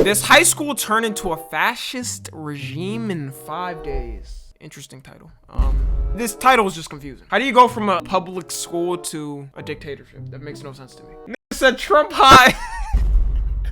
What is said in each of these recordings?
This high school turned into a fascist regime in 5 days. Interesting title. This title is just confusing. How do you go from a public school to a dictatorship? That makes no sense to me. Nigga said Trump high.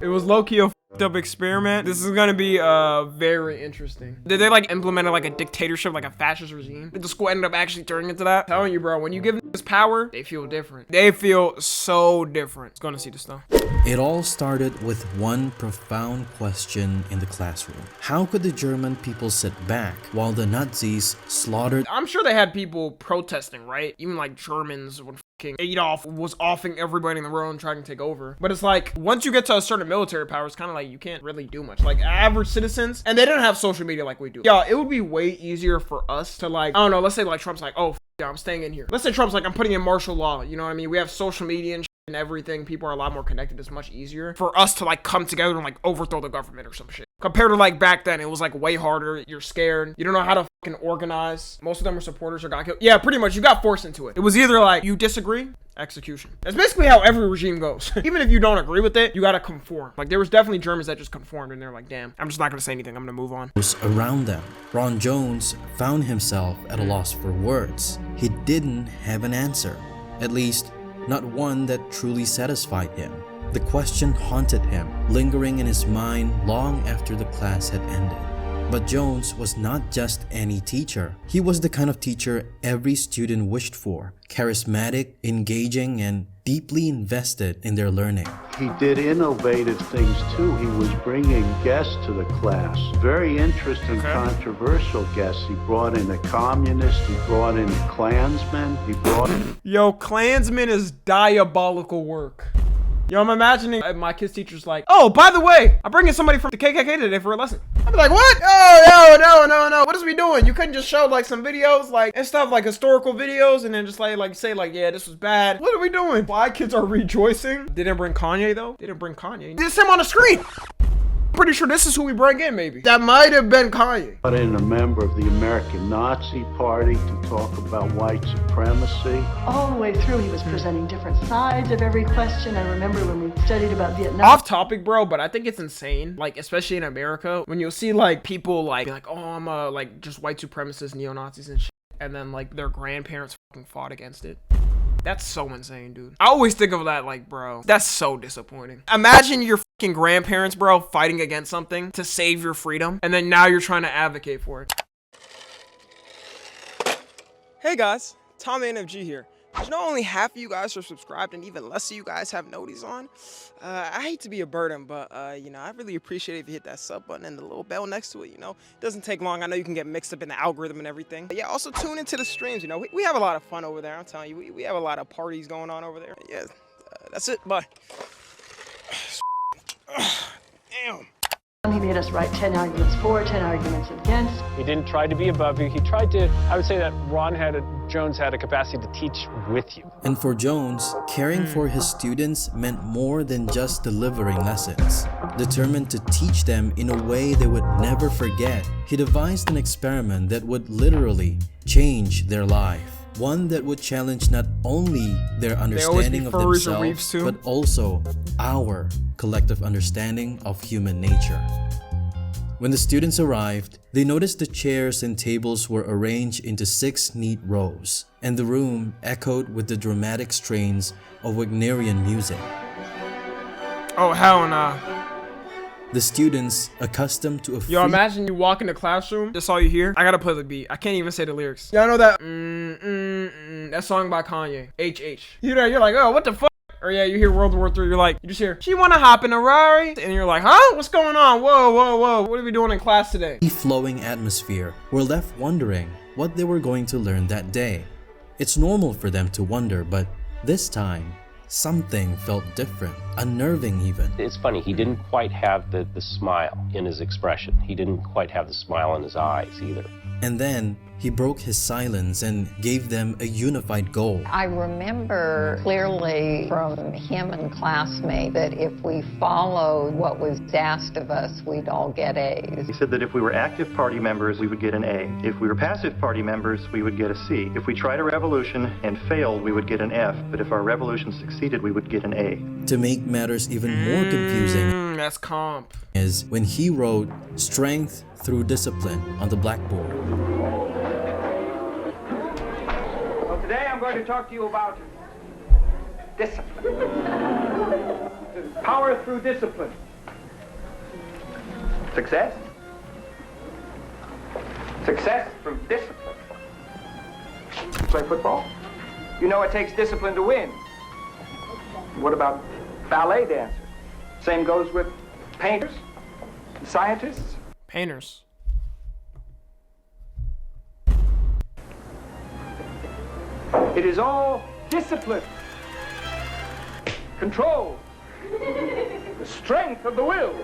It was low-key a f***ed up experiment. This is gonna be very interesting. Did they like implement like a dictatorship, like a fascist regime? Did the school end up actually turning into that? I'm telling you, bro, when you give them this power, they feel different. They feel so different. Let's go and see this stuff. It all started with one profound question in the classroom. How could the German people sit back while the Nazis slaughtered? I'm sure they had people protesting, right? Even like Germans when Adolf was offing everybody in the world and trying to take over. But it's like, once you get to a certain military power, it's kind of like you can't really do much. Like average citizens, and they didn't have social media like we do. Yeah, it would be way easier for us to like, I don't know, let's say like Trump's like, oh, yeah, I'm staying in here. Let's say Trump's like, I'm putting in martial law. You know what I mean? We have social media and everything. People are a lot more connected. It's much easier for us to like come together and like overthrow the government or some shit. Compared to like back then, it was like way harder. You're scared. You don't know how to fucking organize. Most of them were supporters or got killed. Yeah, pretty much. You got forced into it. It was either like you disagree, execution. That's basically how every regime goes. Even if you don't agree with it, you gotta conform. Like there was definitely Germans that just conformed and they're like, damn, I'm just not gonna say anything. I'm gonna move on. Around them, Ron Jones found himself at a loss for words. He didn't have an answer. At least, not one that truly satisfied him. The question haunted him, lingering in his mind long after the class had ended. But Jones was not just any teacher. He was the kind of teacher every student wished for. Charismatic, engaging, and deeply invested in their learning. He did innovative things too. He was bringing guests to the class. Very interesting, controversial guests. He brought in a communist. He brought in a Klansman. He brought in... Yo, Klansman is diabolical work. Yo, I'm imagining my kid's teacher's like, oh, by the way, I'm bringing somebody from the KKK today for a lesson. I'd be like, what? Oh, no. What is we doing? You couldn't just show like some videos, like, and stuff, like historical videos, and then just like say like, yeah, this was bad. What are we doing? Why kids are rejoicing? They didn't bring Kanye though. They didn't bring Kanye. It's him on the screen. Pretty sure this is who we bring in, maybe. That might have been Kanye. Brought in a member of the American Nazi Party to talk about white supremacy. All the way through, he was presenting different sides of every question. I remember when we studied about Vietnam. Off topic, bro, but I think it's insane. Like, especially in America, when you'll see like people like, be like, oh, I'm like just white supremacists, neo-Nazis and shit. And then like their grandparents fucking fought against it. That's so insane, dude. I always think of that like, bro, that's so disappointing. Imagine your fucking grandparents, bro, fighting against something to save your freedom, and then now you're trying to advocate for it. Hey guys, Tom NFG here. You know, only half of you guys are subscribed and even less of you guys have noties on. I hate to be a burden, but you know, I really appreciate it if you hit that sub button and the little bell next to it. You know, it doesn't take long. I know you can get mixed up in the algorithm and everything. But yeah, also tune into the streams. You know, we have a lot of fun over there. I'm telling you, we have a lot of parties going on over there. Yeah, that's it. Bye. Damn. He made us write 10 arguments for, 10 arguments against. He didn't try to be above you. He tried to, I would say that Jones had a capacity to teach with you. And for Jones, caring for his students meant more than just delivering lessons. Determined to teach them in a way they would never forget, he devised an experiment that would literally change their life. One that would challenge not only their understanding of themselves, but also our collective understanding of human nature. When the students arrived, they noticed the chairs and tables were arranged into 6 neat rows, and the room echoed with the dramatic strains of Wagnerian music. Oh, hell nah. The students, accustomed to a Yo, imagine you walk in the classroom, that's all you hear. I gotta play the beat. I can't even say the lyrics. Y'all know that that song by Kanye, HH. You know, you're like, oh, what the fuck? Or yeah, you hear World War III, you're like, you just hear, she wanna hop in a Rari? And you're like, huh? What's going on? Whoa. What are we doing in class today? The flowing atmosphere were left wondering what they were going to learn that day. It's normal for them to wonder, but this time, something felt different, unnerving even. It's funny, he didn't quite have the smile in his expression. He didn't quite have the smile in his eyes either. And then he broke his silence and gave them a unified goal. I remember clearly from him and classmates that if we followed what was asked of us, we'd all get A's. He said that if we were active party members, we would get an A. If we were passive party members, we would get a C. If we tried a revolution and failed, we would get an F. But if our revolution succeeded, we would get an A. To make matters even more confusing, That's comp. is when he wrote strength through discipline on the blackboard. Well, today I'm going to talk to you about discipline. Power through discipline. Success? Success through discipline. Play football? You know it takes discipline to win. What about ballet dancers? Same goes with painters, scientists. Painters. It is all discipline, control, the strength of the will.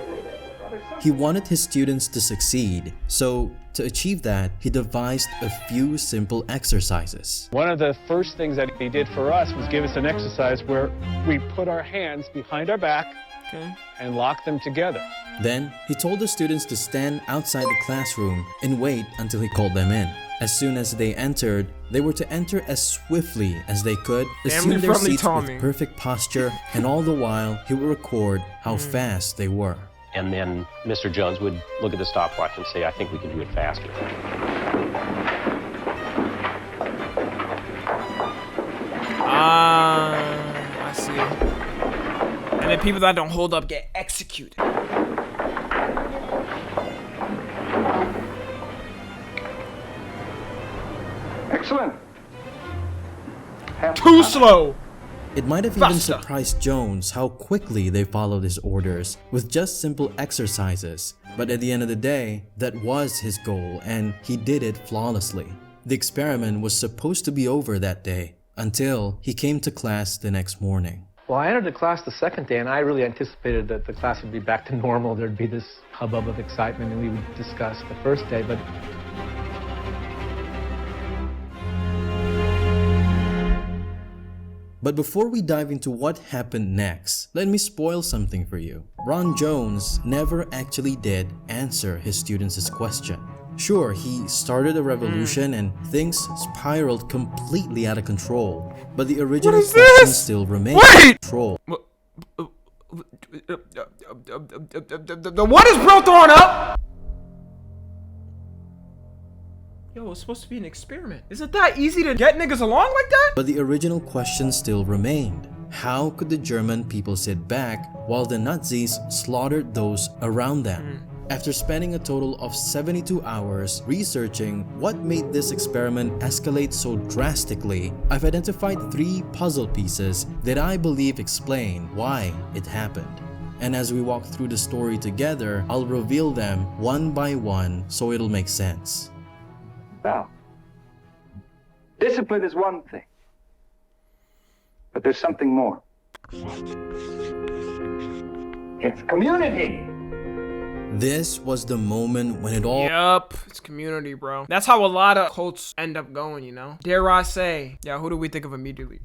He wanted his students to succeed, so to achieve that, he devised a few simple exercises. One of the first things that he did for us was give us an exercise where we put our hands behind our back and lock them together. Then, he told the students to stand outside the classroom and wait until he called them in. As soon as they entered, they were to enter as swiftly as they could, assume their seats with perfect posture, and all the while, he would record how fast they were. And then Mr. Jones would look at the stopwatch and say, I think we can do it faster. I see. And then people that don't hold up get executed. Excellent. Too slow. It might have even surprised Jones how quickly they followed his orders with just simple exercises. But at the end of the day, that was his goal and he did it flawlessly. The experiment was supposed to be over that day until he came to class the next morning. Well, I entered the class the second day and I really anticipated that the class would be back to normal. There'd be this hubbub of excitement and we would discuss the first day, but But before we dive into what happened next, let me spoil something for you. Ron Jones never actually did answer his students' question. Sure, he started a revolution and things spiraled completely out of control, but the original question still remained in control. What is bro throwing up? Yo, it's supposed to be an experiment. Is it that easy to get niggas along like that? But the original question still remained. How could the German people sit back while the Nazis slaughtered those around them? After spending a total of 72 hours researching what made this experiment escalate so drastically, I've identified 3 puzzle pieces that I believe explain why it happened. And as we walk through the story together, I'll reveal them one by one so it'll make sense. Now, discipline is one thing, but there's something more. It's community. This was the moment when it all... Yup, it's community, bro. That's how a lot of cults end up going, you know? Dare I say? Yeah, who do we think of immediately?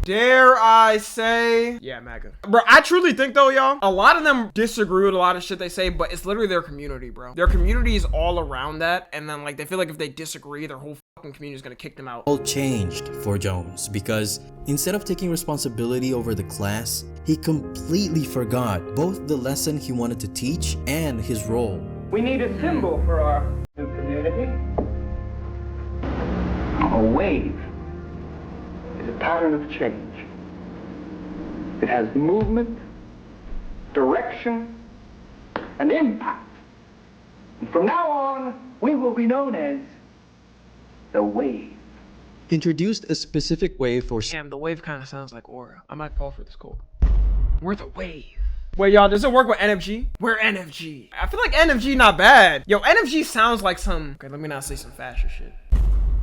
Dare I say? Yeah, MAGA. Bro, I truly think though, y'all, a lot of them disagree with a lot of shit they say, but it's literally their community, bro. Their community is all around that, and then like they feel like if they disagree, their whole fucking community is gonna kick them out. All changed for Jones because instead of taking responsibility over the class, he completely forgot both the lesson he wanted to teach and his role. We need a symbol for our new community. A wave. A pattern of change. It has movement, direction, and impact. And from now on, we will be known as the wave. Introduced a specific wave for... Damn, the wave kind of sounds like aura. I might fall for this code. We're the wave. Wait, y'all, does it work with NFG? We're NFG. I feel like NFG not bad. Yo, NFG sounds like some... Okay, let me not say some fashion shit.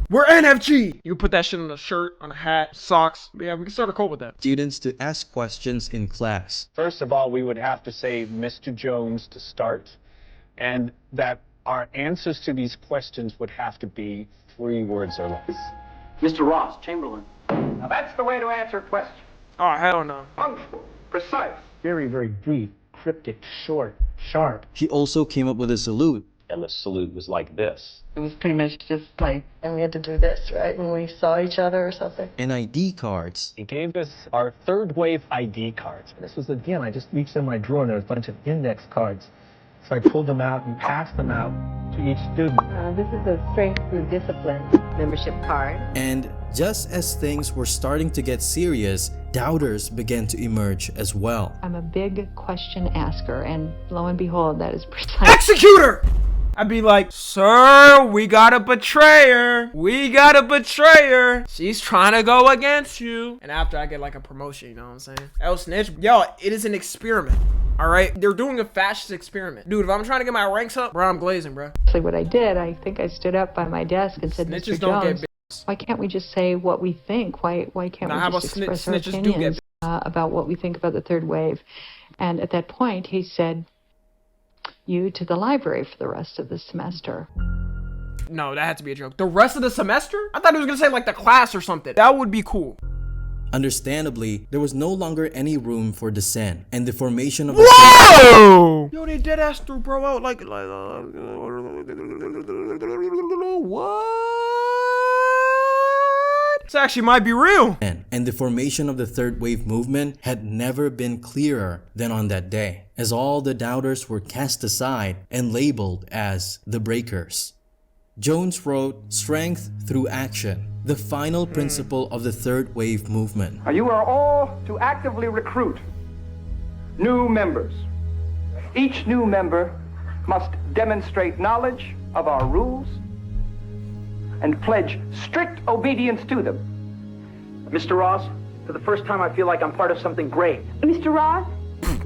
We're NFG. You put that shit on a shirt, on a hat, socks. Yeah, we can start a code with that. Students to ask questions in class. First of all, we would have to say Mr. Jones to start, and that our answers to these questions would have to be 3 words or less. Mr. Ross, Chamberlain. Now that's the way to answer questions. Oh, hell no. Punctual, precise. Very, very brief, cryptic, short, sharp. He also came up with a salute. and the salute was like this. It was pretty much just like, and we had to do this, right? When we saw each other or something. And ID cards. He gave us our third wave ID cards. This was, again, I just reached in my drawer and there was a bunch of index cards. So I pulled them out and passed them out to each student. This is a strength through discipline membership card. And just as things were starting to get serious, doubters began to emerge as well. I'm a big question asker, and lo and behold, that is precisely... Executor! I'd be like, sir, we got a betrayer. We got a betrayer. She's trying to go against you. And after I get like a promotion, you know what I'm saying? El snitch. Yo, it is an experiment. All right? They're doing a fascist experiment. Dude, if I'm trying to get my ranks up, bro, I'm glazing, bro. Actually, what I did, I think I stood up by my desk and said, Snitches Mr. don't Jones, get bitches. why can't we just say what we think? Why can't Now, how we about just express our snitches do get opinions about what we think about the third wave? And at that point, he said, you to the library for the rest of the semester. No, that had to be a joke. The rest of the semester? I thought he was gonna say like the class or something. That would be cool. Understandably, there was no longer any room for dissent, and the formation of Whoa! Yo, they dead ass threw bro out like what? This actually might be real. And the formation of the third wave movement had never been clearer than on that day, as all the doubters were cast aside and labeled as the breakers. Jones wrote Strength Through Action, the final principle of the third wave movement. You are all to actively recruit new members. Each new member must demonstrate knowledge of our rules and pledge strict obedience to them. Mr. Ross, for the first time I feel like I'm part of something great. Mr. Ross,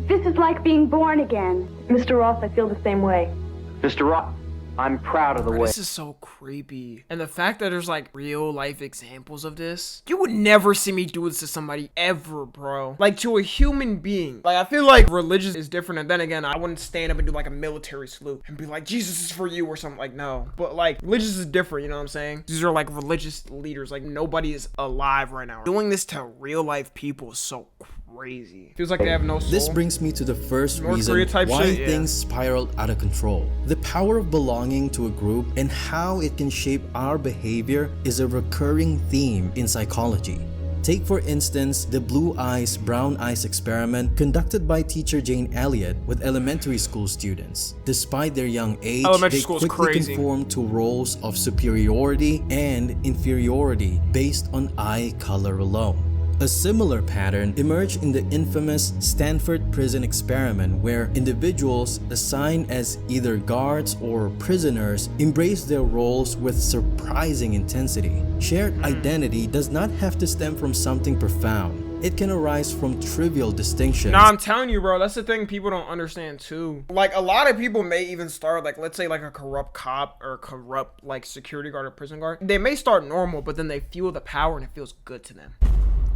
this is like being born again. Mr. Ross, I feel the same way. Mr. Ross, I'm proud of the way. This is so creepy. And the fact that there's like real life examples of this. You would never see me do this to somebody ever, bro. Like to a human being. Like I feel like religious is different. And then again, I wouldn't stand up and do like a military salute and be like, Jesus is for you or something. Like no. But like religious is different, you know what I'm saying? These are like religious leaders. Like nobody is alive right now. Doing this to real life people is so crazy. Feels like they have no soul. This brings me to the first North reason Korea type why shit, yeah. things spiraled out of control. The power of belonging to a group and how it can shape our behavior is a recurring theme in psychology. Take for instance the blue eyes, brown eyes experiment conducted by teacher Jane Elliott with elementary school students. Despite their young age, they quickly conformed to roles of superiority and inferiority based on eye color alone. A similar pattern emerged in the infamous Stanford prison experiment, where individuals assigned as either guards or prisoners embraced their roles with surprising intensity. Shared identity does not have to stem from something profound. It can arise from trivial distinctions. Nah, I'm telling you, bro, that's the thing people don't understand too. Like a lot of people may even start like, let's say like a corrupt cop or a corrupt like security guard or prison guard. They may start normal, but then they feel the power and it feels good to them.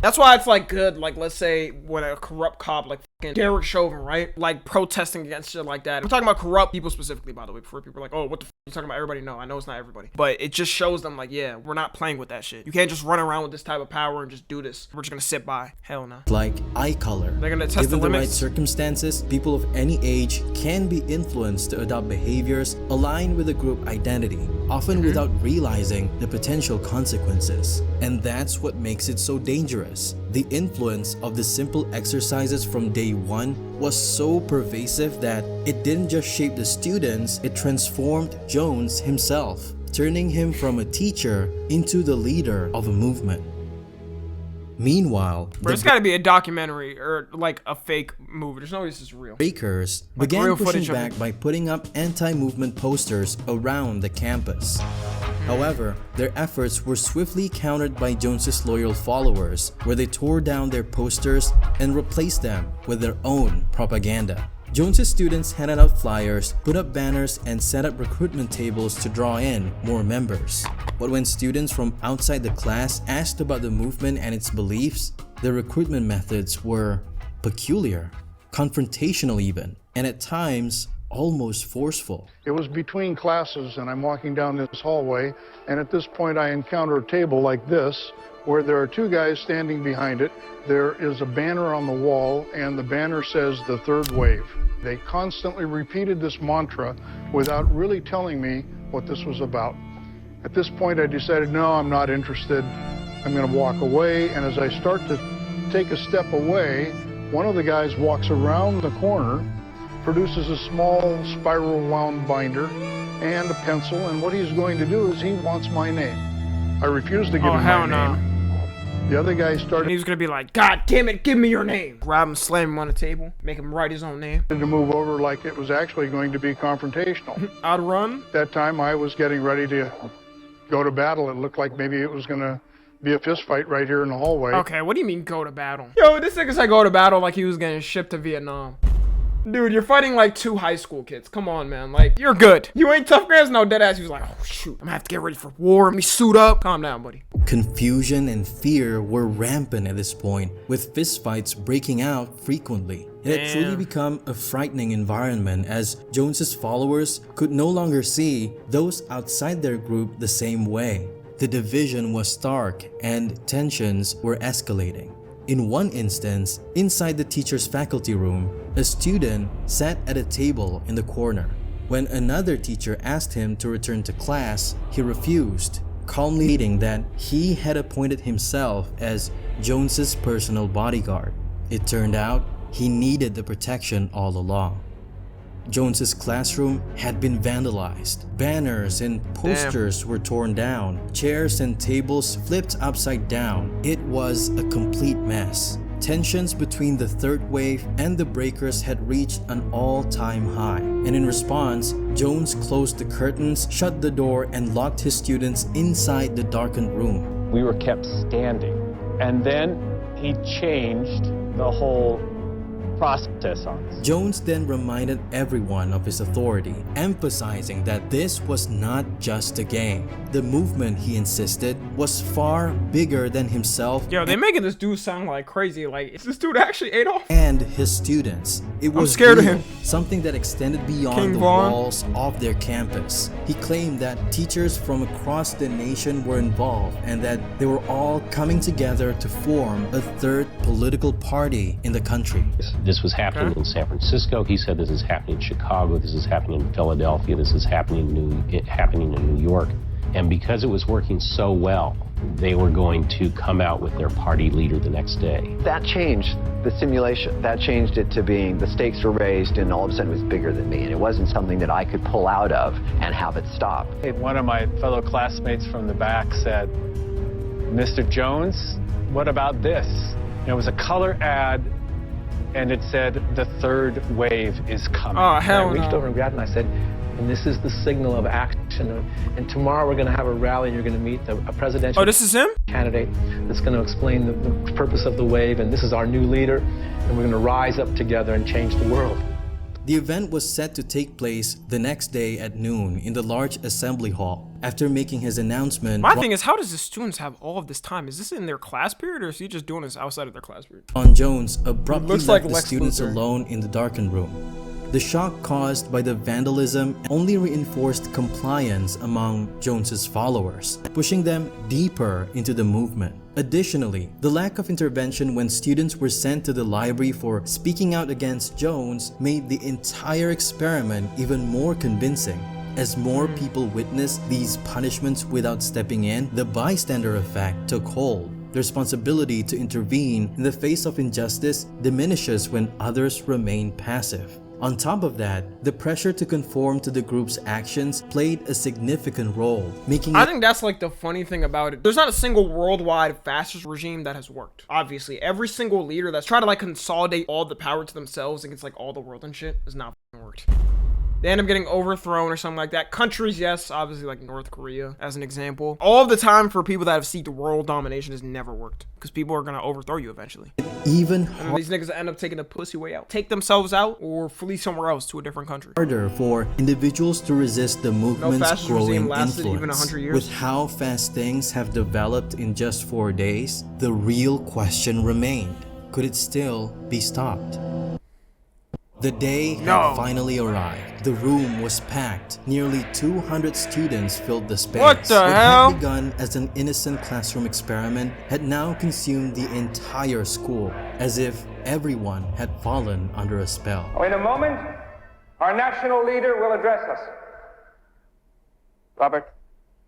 That's why it's like good, like let's say when a corrupt cop like fucking Derek Chauvin, right? Like protesting against shit like that. I'm talking about corrupt people specifically, by the way, before people are like, oh, what the fuck you talking about everybody? No, I know it's not everybody. But it just shows them like, yeah, we're not playing with that shit. You can't just run around with this type of power and just do this. We're just gonna sit by. Hell no. Like eye color. They're gonna test the limits. Given the right circumstances, people of any age can be influenced to adopt behaviors aligned with a group identity, often without realizing the potential consequences. And that's what makes it so dangerous. The influence of the simple exercises from day one was so pervasive that it didn't just shape the students, it transformed Jones himself, turning him from a teacher into the leader of a movement. Meanwhile, there's gotta be a documentary or like a fake movie. There's no way this is real. Breakers Like began pushing back by putting up anti-movement posters around the campus. However, their efforts were swiftly countered by Jones's loyal followers, where they tore down their posters and replaced them with their own propaganda. Jones's students handed out flyers, put up banners, and set up recruitment tables to draw in more members. But when students from outside the class asked about the movement and its beliefs, the recruitment methods were peculiar, confrontational even, and at times almost forceful. It was between classes and I'm walking down this hallway, and at this point I encounter a table like this where there are two guys standing behind it. There is a banner on the wall, and the banner says the third wave. They constantly repeated this mantra without really telling me what this was about. At this point, I decided, no, I'm not interested. I'm going to walk away, and as I start to take a step away, one of the guys walks around the corner, produces a small spiral wound binder and a pencil, and what he's going to do is he wants my name. I refused to give him my name. The other guy started. And he was gonna be like, God damn it, give me your name. Grab him, slam him on the table, make him write his own name. To move over like it was actually going to be confrontational. I'd run. At that time, I was getting ready to go to battle. It looked like maybe it was gonna be a fist fight right here in the hallway. Okay, what do you mean go to battle? Yo, this nigga said go to battle like he was getting shipped to Vietnam. Dude, you're fighting like 2 high school kids. Come on, man. Like, you're good. You ain't tough, Grants? No, deadass. He was like, oh, shoot. I'm gonna have to get ready for war. Let me suit up. Calm down, buddy. Confusion and fear were rampant at this point, with fistfights breaking out frequently. It had truly become a frightening environment as Jones's followers could no longer see those outside their group the same way. The division was stark and tensions were escalating. In one instance, inside the teacher's faculty room, a student sat at a table in the corner. When another teacher asked him to return to class, he refused, calmly stating that he had appointed himself as Jones's personal bodyguard. It turned out he needed the protection all along. Jones's classroom had been vandalized. Banners and posters were torn down. Chairs and tables flipped upside down. It was a complete mess. Tensions between the third wave and the breakers had reached an all-time high. And in response, Jones closed the curtains, shut the door, and locked his students inside the darkened room. We were kept standing. And then he changed the whole process on us. Jones then reminded everyone of his authority, emphasizing that this was not just a game. The movement, he insisted, was far bigger than himself. Yo, they're making this dude sound like crazy. Like, is this dude actually Adolf? And his students. It was I'm scared of him. Something that extended beyond the walls of their campus. He claimed that teachers from across the nation were involved and that they were all coming together to form a third political party in the country. This was happening in San Francisco. He said this is happening in Chicago. This is happening in Philadelphia. This is happening in New York. And because it was working so well, they were going to come out with their party leader the next day. That changed the simulation. That changed it to being the stakes were raised and all of a sudden it was bigger than me. And it wasn't something that I could pull out of and have it stop. One of my fellow classmates from the back said, Mr. Jones, what about this? And it was a color ad and it said, the third wave is coming. Oh, hell I reached over and grabbed him and I said, and this is the signal of action. And tomorrow we're going to have a rally and you're going to meet a presidential this is him? Candidate that's going to explain the purpose of the wave. And this is our new leader. And we're going to rise up together and change the world. The event was set to take place the next day at noon in the large assembly hall. After making his announcement, my thing is, how does the students have all of this time? Is this in their class period or is he just doing this outside of their class period? Ron Jones abruptly left the Lex students Luthor alone in the darkened room. The shock caused by the vandalism only reinforced compliance among Jones's followers, pushing them deeper into the movement. Additionally, the lack of intervention when students were sent to the library for speaking out against Jones made the entire experiment even more convincing. As more people witnessed these punishments without stepping in, the bystander effect took hold. The responsibility to intervene in the face of injustice diminishes when others remain passive. On top of that, the pressure to conform to the group's actions played a significant role, making I think that's like the funny thing about it. There's not a single worldwide fascist regime that has worked. Obviously, every single leader that's tried to like consolidate all the power to themselves against like all the world and shit has not worked. They end up getting overthrown or something like that. Countries, yes, obviously like North Korea as an example. All of the time for people that have seeked world domination has never worked because people are gonna overthrow you eventually. Even and these niggas end up taking the pussy way out. Take themselves out or flee somewhere else to a different country. Harder for individuals to resist the movement's growing influence. Even 100 years. With how fast things have developed in just 4 days, the real question remained. Could it still be stopped? The day had finally arrived. The room was packed. Nearly 200 students filled the space. What the hell? What had begun as an innocent classroom experiment had now consumed the entire school, as if everyone had fallen under a spell. In a moment, our national leader will address us. Robert?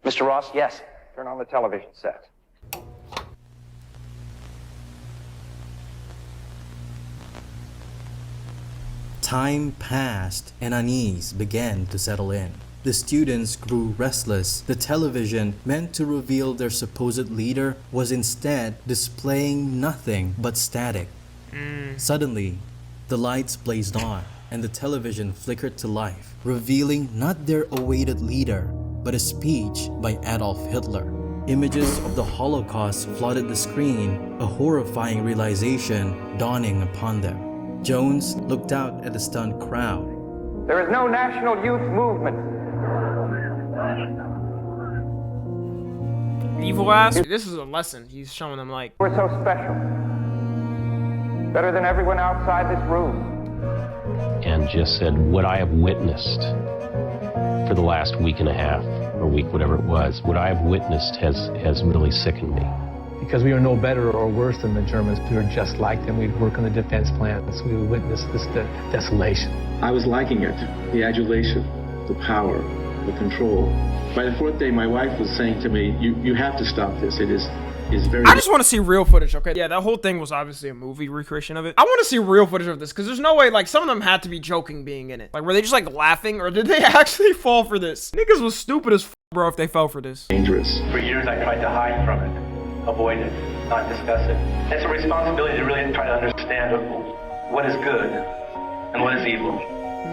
Mr. Ross, yes. Turn on the television set. Time passed and unease began to settle in. The students grew restless. The television, meant to reveal their supposed leader, was instead displaying nothing but static. Suddenly, the lights blazed on and the television flickered to life, revealing not their awaited leader, but a speech by Adolf Hitler. Images of the Holocaust flooded the screen, a horrifying realization dawning upon them. Jones looked out at the stunned crowd. There is no national youth movement. Evil ass. This is a lesson he's showing them, like, we're so special. Better than everyone outside this room. And just said, what I have witnessed for the last week and a half, or week, whatever it was, what I have witnessed has really sickened me. Because we were no better or worse than the Germans, we were just like them. We'd work on the defense plans. We would witness this desolation. I was liking it, the adulation, the power, the control. By the fourth day, my wife was saying to me, you have to stop this. It is very... I just want to see real footage, okay? Yeah, that whole thing was obviously a movie recreation of it. I want to see real footage of this, because there's no way, like, some of them had to be joking being in it. Like, were they just, like, laughing, or did they actually fall for this? Niggas was stupid as f, bro, if they fell for this. Dangerous. For years, I tried to hide from it, avoid it, not discuss it. It's a responsibility to really try to understand what is good and what is evil.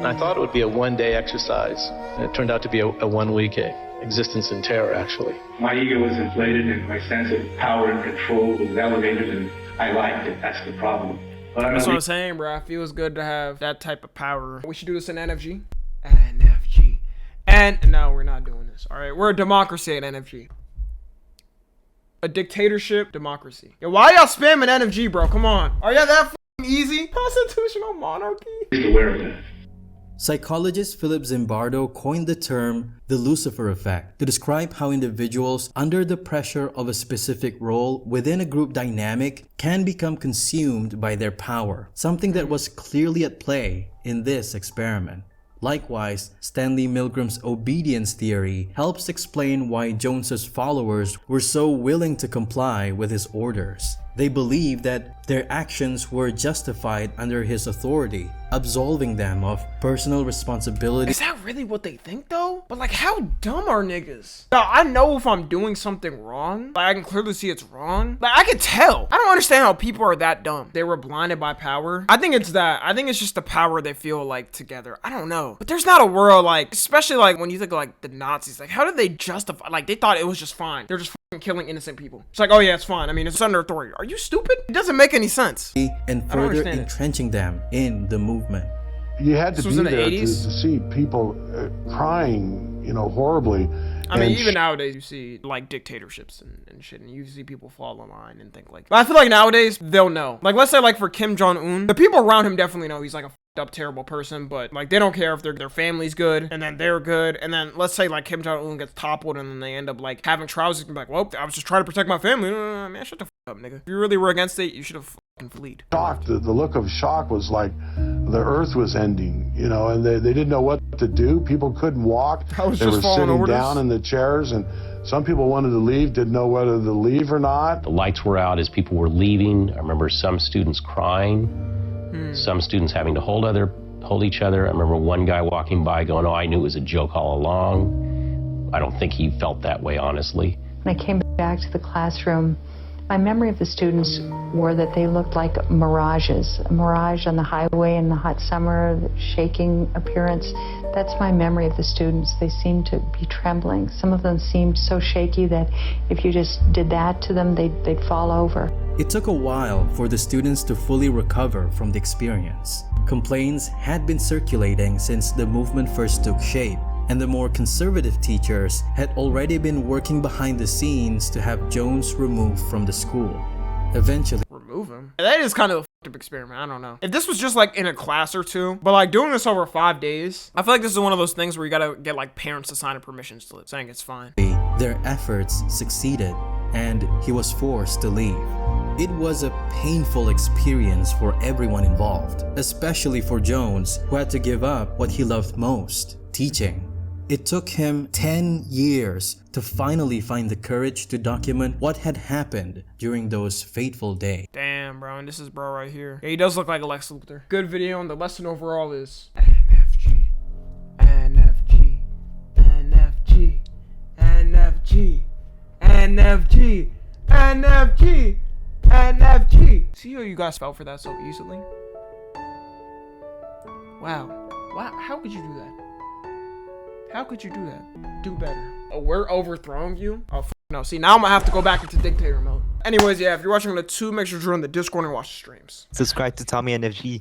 I thought it would be a one-day exercise, and it turned out to be a one-week existence in terror, actually. My ego was inflated and my sense of power and control was elevated, and I liked it. That's the problem. But That's what I'm saying, bro. It feels good to have that type of power. We should do this in NFG. NFG. And no, we're not doing this. All right, we're a democracy at NFG. A dictatorship democracy. Yo, why y'all spamming NFG, bro? Come on. Are y'all that f***ing easy? Constitutional monarchy? Aware of that. Psychologist Philip Zimbardo coined the term the Lucifer effect to describe how individuals under the pressure of a specific role within a group dynamic can become consumed by their power, something that was clearly at play in this experiment. Likewise, Stanley Milgram's obedience theory helps explain why Jones's followers were so willing to comply with his orders. They believed that their actions were justified under his authority, absolving them of personal responsibility. Is that really what they think though? But like, how dumb are niggas? Now, I know if I'm doing something wrong, like I can clearly see it's wrong. Like I can tell. I don't understand how people are that dumb. They were blinded by power. I think it's that. I think it's just the power they feel like together. I don't know. But there's not a world like, especially like when you think of like the Nazis, like how did they justify, like they thought it was just fine. They're just killing innocent people. It's like, oh yeah, it's fine. I mean, it's under authority. Are you stupid? It doesn't make any sense. And further entrenching them in the movement. You had to be there to see people crying, you know, horribly. I mean, even nowadays you see like dictatorships and shit, and you see people fall in line and think like, but I feel like nowadays they'll know. Like, let's say like for Kim Jong-un, the people around him definitely know he's like a f***ed up terrible person, but like they don't care if their family's good and then they're good, and then let's say like Kim Jong-un gets toppled and then they end up like having trials and be like, well, I was just trying to protect my family. Man, shut the f*** up, nigga. If you really were against it, you should have fucking fled. Shocked. The look of shock was like the earth was ending, you know, and they didn't know what to do. People couldn't walk. They were sitting down in the chairs, and some people wanted to leave, didn't know whether to leave or not. The lights were out as people were leaving. I remember some students crying, some students having to hold each other. I remember one guy walking by going, oh, I knew it was a joke all along. I don't think he felt that way, honestly. When I came back to the classroom, my memory of the students were that they looked like mirages. A mirage on the highway in the hot summer, the shaking appearance. That's my memory of the students. They seemed to be trembling. Some of them seemed so shaky that if you just did that to them, they'd fall over. It took a while for the students to fully recover from the experience. Complaints had been circulating since the movement first took shape, and the more conservative teachers had already been working behind the scenes to have Jones removed from the school. Eventually, remove him? That is kind of up experiment. I don't know. If this was just like in a class or two, but like doing this over 5 days, I feel like this is one of those things where you gotta get like parents to sign a permission slip saying it's fine. Their efforts succeeded, and he was forced to leave. It was a painful experience for everyone involved, especially for Jones, who had to give up what he loved most, teaching. It took him 10 years to finally find the courage to document what had happened during those fateful days. Damn, bro, and this is bro right here. Yeah, he does look like a Lex Luthor. Good video, and the lesson overall is NFG, NFG, NFG, NFG, NFG, NFG, NFG. See how you guys fell for that so easily? Wow. Wow, how could you do that? How could you do that? Do better. Oh, we're overthrowing you? Oh, no. See, now I'm gonna have to go back into dictator mode. Anyways, yeah, if you're watching on the 2, make sure to join the Discord and watch the streams. Subscribe to Tommy NFG.